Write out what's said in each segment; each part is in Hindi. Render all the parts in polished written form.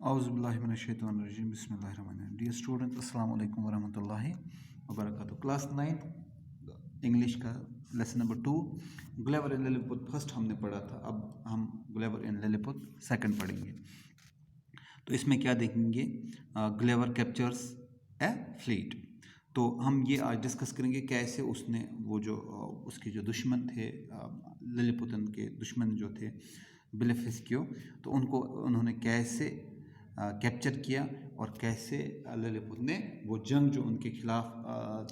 Auzubillahiminash-shaytanir-rajim. Bismillahir-rahmanir-rahim. Dear students, Assalamu alaikum warahmatullahi wabarakatuh. Class 9 English का लेसन नंबर 2 ग्लेवर इन लिलीपुट फर्स्ट हमने पढ़ा था। अब हम ग्लेवर इन लिलीपुट सेकंड पढ़ेंगे। तो इसमें क्या देखेंगे? ग्लेवर कैप्चर्स ए फ्लीट। तो हम ये आज डिस्कस करेंगे कैसे उसने वो जो उसके जो दुश्मन थे, लिलीपुतन के दुश्मन जो थे बेलिफिस्कियो, तो उनको उन्होंने कैसे कैप्चर किया और कैसे लिलीपुत ने वो जंग जो उनके खिलाफ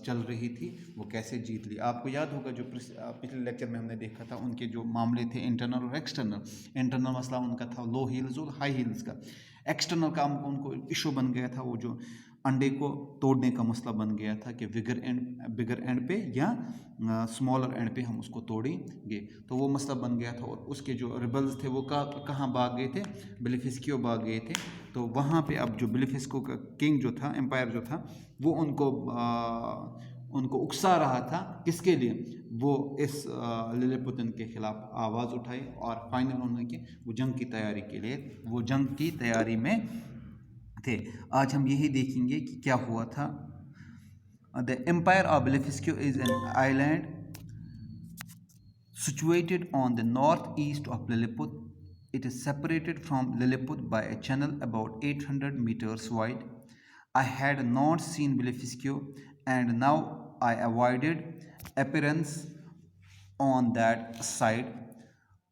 चल रही थी वो कैसे जीत ली। आपको याद होगा जो पिछले लेक्चर में हमने देखा था, उनके जो मामले थे इंटरनल और एक्सटर्नल। इंटरनल मसला उनका था लो हील्स और हाई हील्स का। एक्सटर्नल काम को उनको इशू बन गया था वो जो अंडे को तोड़ने का मसला बन गया था कि बिगर एंड पे या स्मॉलर एंड पे हम उसको तोड़ेंगे। तो वो मसला बन गया था और उसके जो रिबल्स थे वो कहाँ भाग गए थे? बेलिफिस्कियो भाग गए थे। तो वहाँ पे अब जो बेलिफिस्को का किंग जो था, एम्पायर जो था, वो उनको उकसा रहा था। किसके लिए? वो इस लिलीपुतन के खिलाफ आवाज़ उठाई और फाइनल उन्होंने वो जंग की तैयारी के लिए वो जंग की तैयारी में थे। आज हम यही देखेंगे कि क्या हुआ था। The empire of Blefuscu is an island situated on the northeast of Lilliput. It is separated from Lilliput by a channel about 800 meters wide. I had not seen Beneficio, and now I avoided appearance on that side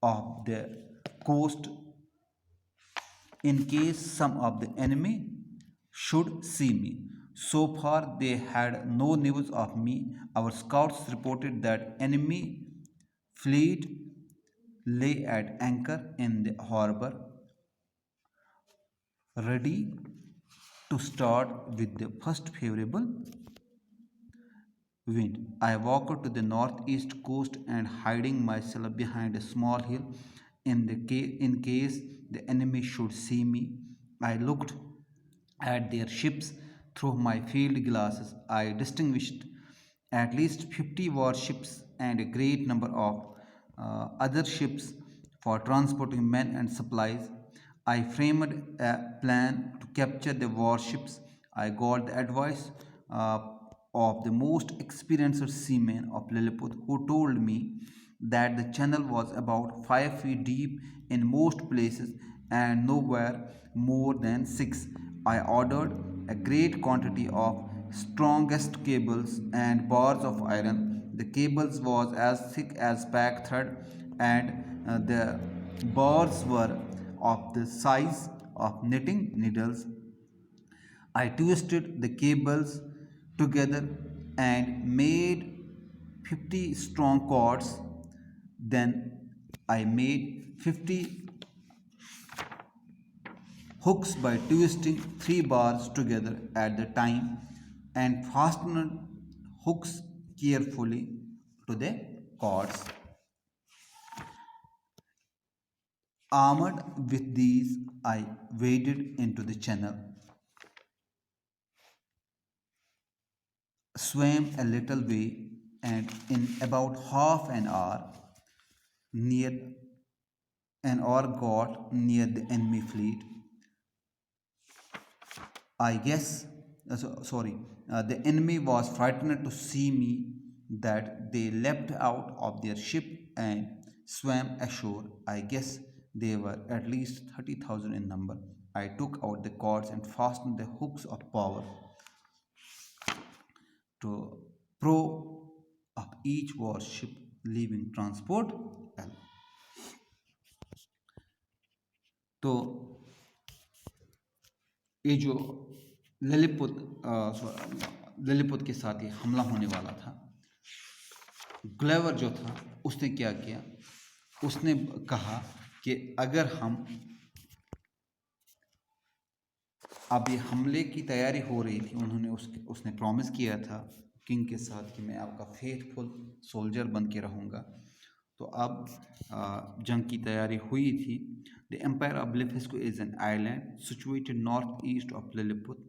of the coast in case some of the enemy should see me. So far, they had no news of me. Our scouts reported that enemy fleet lay at anchor in the harbor, ready to start with the first favorable wind. I walked to the northeast coast and hiding myself behind a small hill in case the enemy should see me. I looked at their ships through my field glasses. I distinguished at least 50 warships and a great number of other ships for transporting men and supplies. I framed a plan to capture the warships. I got the advice of the most experienced seamen of Lilliput, who told me that the channel was about 5 feet deep in most places and nowhere more than 6. I ordered a great quantity of strongest cables and bars of iron. The cables was as thick as pack thread, and the bars were of the size of knitting needles. I twisted the cables together and made 50 strong cords. Then I made 50 hooks by twisting 3 bars together at the time and fastened hooks carefully to the cords. Armed with these, I waded into the channel, swam a little way, and in about half an hour got near the enemy fleet. I guess, the enemy was frightened to see me that they leapt out of their ship and swam ashore. I guess they were at least 30,000 in number. I took out the cords and fastened the hooks of power to prow of each warship leaving transport L. तो ये जो लिलीपुत के साथ ये हमला होने वाला था, ग्लेवर जो था उसने क्या किया? उसने कहा कि अगर हम अब ये हमले की तैयारी हो रही थी, उसने प्रॉमिस किया था किंग के साथ कि मैं आपका फेथफुल सोल्जर बन के रहूँगा। तो अब जंग की तैयारी हुई थी। The empire of Blefuscu is an island situated north east of Lilliput.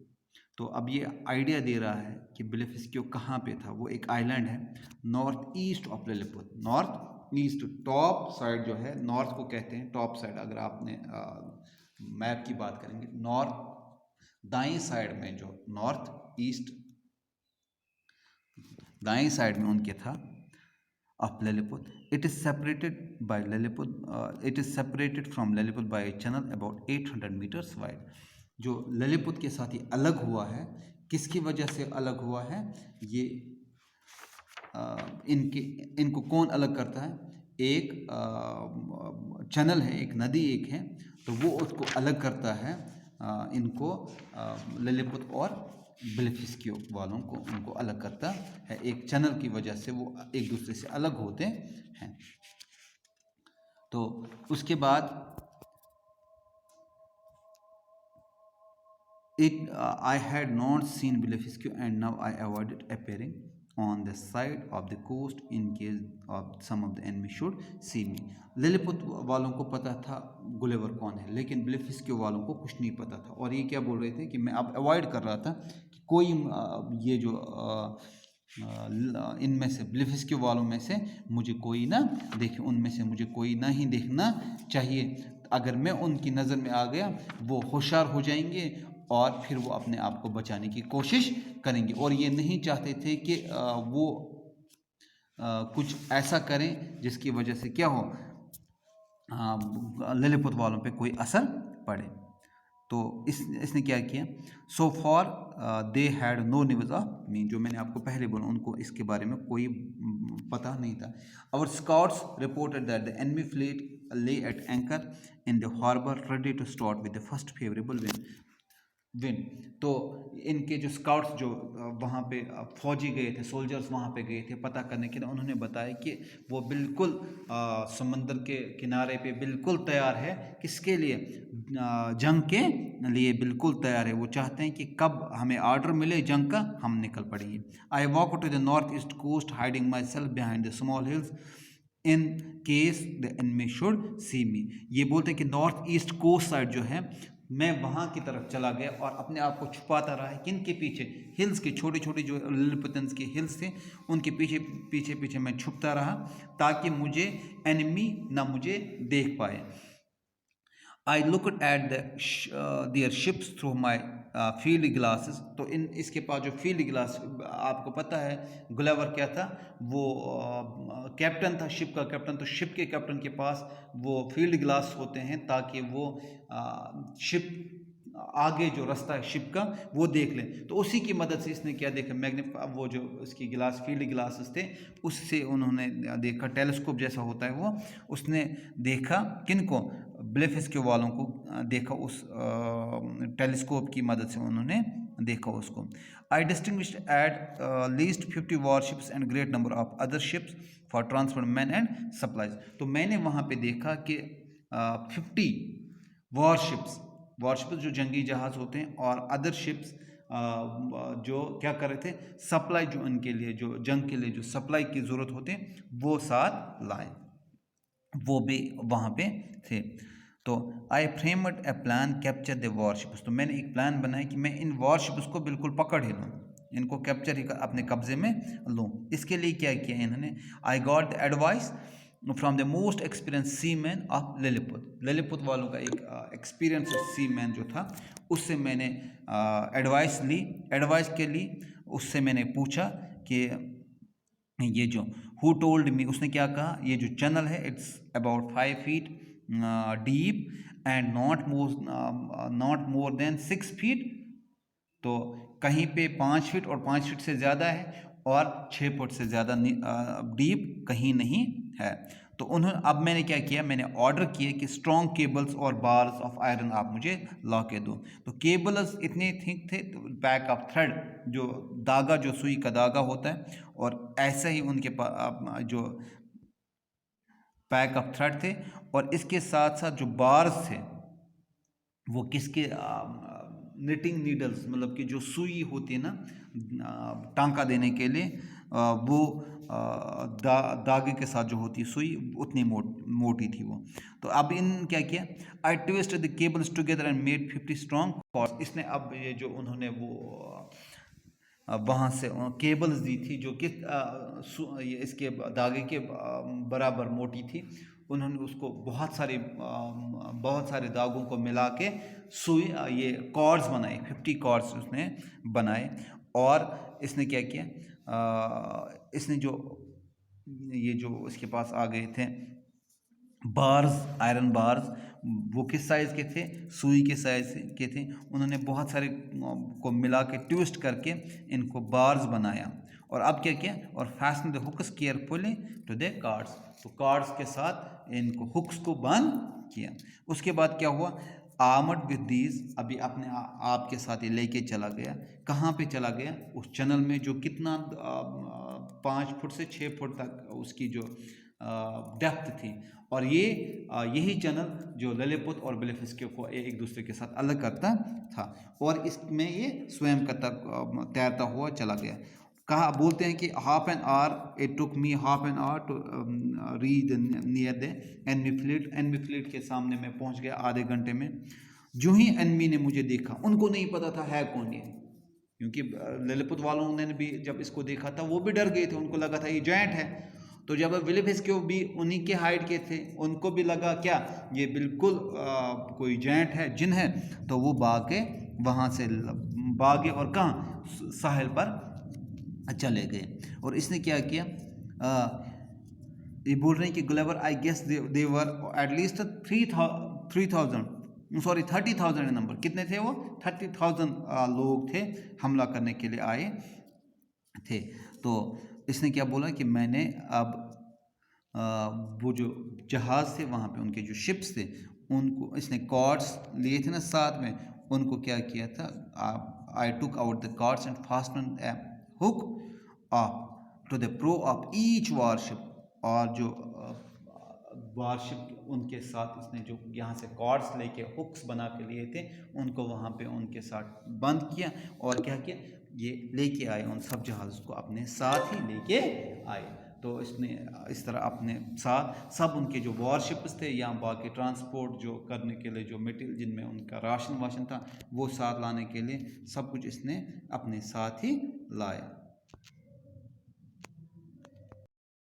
तो अब ये आइडिया दे रहा है कि बेलिफिस्को कहाँ पे था। वो एक आइलैंड है north east of Lilliput. North east top side जो है, नॉर्थ को कहते हैं टॉप साइड। अगर आपने मैप की बात करेंगे, नॉर्थ दाएं साइड में जो नॉर्थ ईस्ट दाएं साइड में उनके था of Lilliput. It is separated by Lilliput. It is separated from Lilliput by a channel about 800 meters wide. जो ललितपुर के साथ ही अलग हुआ है, किसकी वजह से अलग हुआ है? ये इनको कौन अलग करता है? एक चैनल है, एक नदी एक है, तो वो उसको अलग करता है, इनको ललितपुर और ब्लेफिस्क्यू वालों को उनको अलग करता है। एक चैनल की वजह से वो एक दूसरे से अलग होते हैं। तो उसके बाद I had not seen Blefuscu and now I avoided appearing on the side of the coast in case of some of the enemy should see me. Lilliput वालों को पता था गुलेवर कौन है, लेकिन ब्लेफिस्क्यू वालों को कुछ नहीं पता था। और ये क्या बोल रहे थे कि मैं अब अवॉइड कर रहा था कि कोई ये जो इनमें से ब्लेफिस्क्यू वालों में से मुझे कोई ना देखे, उनमें से मुझे कोई ना ही देखना चाहिए। अगर मैं उनकी नज़र में आ गया वो होशियार हो जाएंगे और फिर वो अपने आप को बचाने की कोशिश करेंगे। और ये नहीं चाहते थे कि वो कुछ ऐसा करें जिसकी वजह से क्या हो, ललितपुर वालों पे कोई असर पड़े। तो इसने क्या किया? So far they had no news of me, जो मैंने आपको पहले बोला उनको इसके बारे में कोई पता नहीं था। Our scouts reported that the enemy fleet lay at anchor in the harbor ready to start with the first favorable wind. तो इनके जो स्काउट्स जो वहाँ पे फौजी गए थे, सोल्जर्स वहाँ पे गए थे पता करने के लिए, उन्होंने बताया कि वो बिल्कुल समंदर के किनारे पे बिल्कुल तैयार है। किसके लिए? जंग के लिए बिल्कुल तैयार है। वो चाहते हैं कि कब हमें ऑर्डर मिले जंग का हम निकल पड़ेंगे। I walk to the north east coast hiding myself behind the small hills in case the enemy should see me. ये बोलते हैं कि नॉर्थ ईस्ट कोस्ट साइड जो है, मैं वहाँ की तरफ चला गया और अपने आप को छुपाता रहा है। किन के पीछे? हिल्स के, छोटे छोटे जो लिलिपुटन्स के हिल्स थे उनके पीछे पीछे पीछे मैं छुपता रहा ताकि मुझे एनिमी ना मुझे देख पाए। I looked at there ships through my field glasses. तो इसके पास जो फील्ड ग्लास, आपको पता है गुलेवर क्या था? वो कैप्टन था, शिप का कैप्टन। तो शिप के कैप्टन के पास वो फील्ड ग्लास होते हैं ताकि वो शिप आगे जो रास्ता है शिप का वो देख लें। तो उसी की मदद से इसने क्या देखा? वो जो इसकी गिलास फील्ड ग्लासेस थे उससे उन्होंने देखा, टेलीस्कोप जैसा होता है वो, उसने देखा। किनको? ब्लेफिस्क्यू वालों को देखा। उस टेलीस्कोप की मदद से उन्होंने देखा उसको। I distinguished at least 50 warships and great number of other ships for transport man and supplies. तो मैंने वहाँ पे देखा कि 50 वॉरशिप्स जो जंगी जहाज़ होते हैं और अदर शिप्स जो क्या कर रहे थे? सप्लाई, जो उनके लिए जो जंग के लिए जो सप्लाई की ज़रूरत होती है वो साथ लाए, वो भी वहाँ पे थे। तो आई फ्रेमड ए प्लान कैप्चर द वॉरशिप्स। तो मैंने एक प्लान बनाया कि मैं इन वॉरशिप्स को बिल्कुल पकड़ ही लूँ, इनको कैप्चर ही अपने कब्जे में लूँ। इसके लिए क्या किया इन्होंने? I got the advice from the most experience seaman of Lilliput. Lilliput वालों का एक एक्सपीरियंस सी मैन जो था उससे मैंने एडवाइस ली। एडवाइस के लिए उससे मैंने पूछा कि ये जो हु टोल्ड मी, उसने क्या कहा? ये जो चैनल है it's about 5 feet deep and not more than 6 feet। तो कहीं पे 5 फीट और 5 फीट से ज़्यादा है और 6 फुट से ज़्यादा डीप कहीं नहीं है। तो उन्होंने, अब मैंने क्या किया? मैंने ऑर्डर किए कि स्ट्रॉन्ग केबल्स और बार्स ऑफ आयरन आप मुझे ला के दो। तो केबल्स इतने थिक थे, तो पैक ऑफ थ्रेड, जो धागा, जो सुई का धागा होता है, और ऐसे ही उनके पास जो पैक ऑफ थ्रेड थे। और इसके साथ साथ जो बार्स थे वो किसके? निटिंग नीडल्स, मतलब कि जो सुई होती है ना टांका देने के लिए, वो धागे के साथ जो होती है सुई उतनी मोटी थी वो। तो अब इन क्या किया? I twisted the cables together and made 50 strong cords. इसने अब ये जो उन्होंने वो वहाँ से केबल्स दी थी जो कि इसके धागे के बराबर मोटी थी, उन्होंने उसको बहुत सारे धागों को मिला के सुई ये कॉर्ड्स बनाए, 50 कॉर्ड्स उसने बनाए। और इसने क्या किया, इसने ये जो इसके पास आ गए थे बार्स, आयरन बार्स, वो किस साइज़ के थे, सुई के साइज़ के थे। उन्होंने बहुत सारे को मिला के ट्विस्ट करके इनको बार्स बनाया। और अब क्या किया, और fashion the hooks carefully to the cards, तो कार्ड्स के साथ इनको हुक्स को बंद किया। उसके बाद क्या हुआ, आर्मड विद दीज, अभी अपने आप के साथ ये लेके चला गया। कहाँ पे चला गया, उस चैनल में जो कितना 5 फुट से 6 फुट तक उसकी जो डेप्थ थी। और यही चैनल जो ललितपुट और बिलफिस्के को एक दूसरे के साथ अलग करता था। और इसमें ये स्वयं तैरता हुआ चला गया। कहा, बोलते हैं कि half an hour, it took me half an hour to reach near the enemy fleet. Enemy fleet के सामने मैं पहुंच गया आधे घंटे में। जो ही एनमी ने मुझे देखा, उनको नहीं पता था है कौन ये, क्योंकि ललितपुट वालों ने भी जब इसको देखा था वो भी डर गए थे, उनको लगा था ये जायंट है। तो जब विलिफिस्के भी उन्हीं के हाइट के थे, उनको भी लगा क्या ये बिल्कुल कोई जायंट है, जिन है। तो वो वहाँ से भागे और कहाँ, साहिल पर चले गए। और इसने क्या किया, ये बोल रहे हैं कि Gulliver, I guess they were at least 30,000 number. कितने थे वो, 30,000 लोग थे, हमला करने के लिए आए थे। तो इसने क्या बोला कि मैंने अब वो जो जहाज़ थे वहाँ पे, उनके जो शिप्स थे, उनको इसने कॉर्ड्स लिए थे ना साथ में, उनको क्या किया था, I took out the cords and fasten a hook to the prow of each warship. और जो वारशिप उनके साथ इसने जो यहाँ से कॉर्ड्स लेके हुक्स बना के लिए थे, उनको वहाँ पे उनके साथ बंद किया। और क्या किया, ये लेके आए, उन सब जहाज़ को अपने साथ ही लेके आए। तो इसने इस तरह अपने साथ सब उनके जो वॉरशिप्स थे या बाकी ट्रांसपोर्ट जो करने के लिए जो मटेरियल जिनमें उनका राशन वाशन था, वो साथ लाने के लिए सब कुछ इसने अपने साथ ही लाया।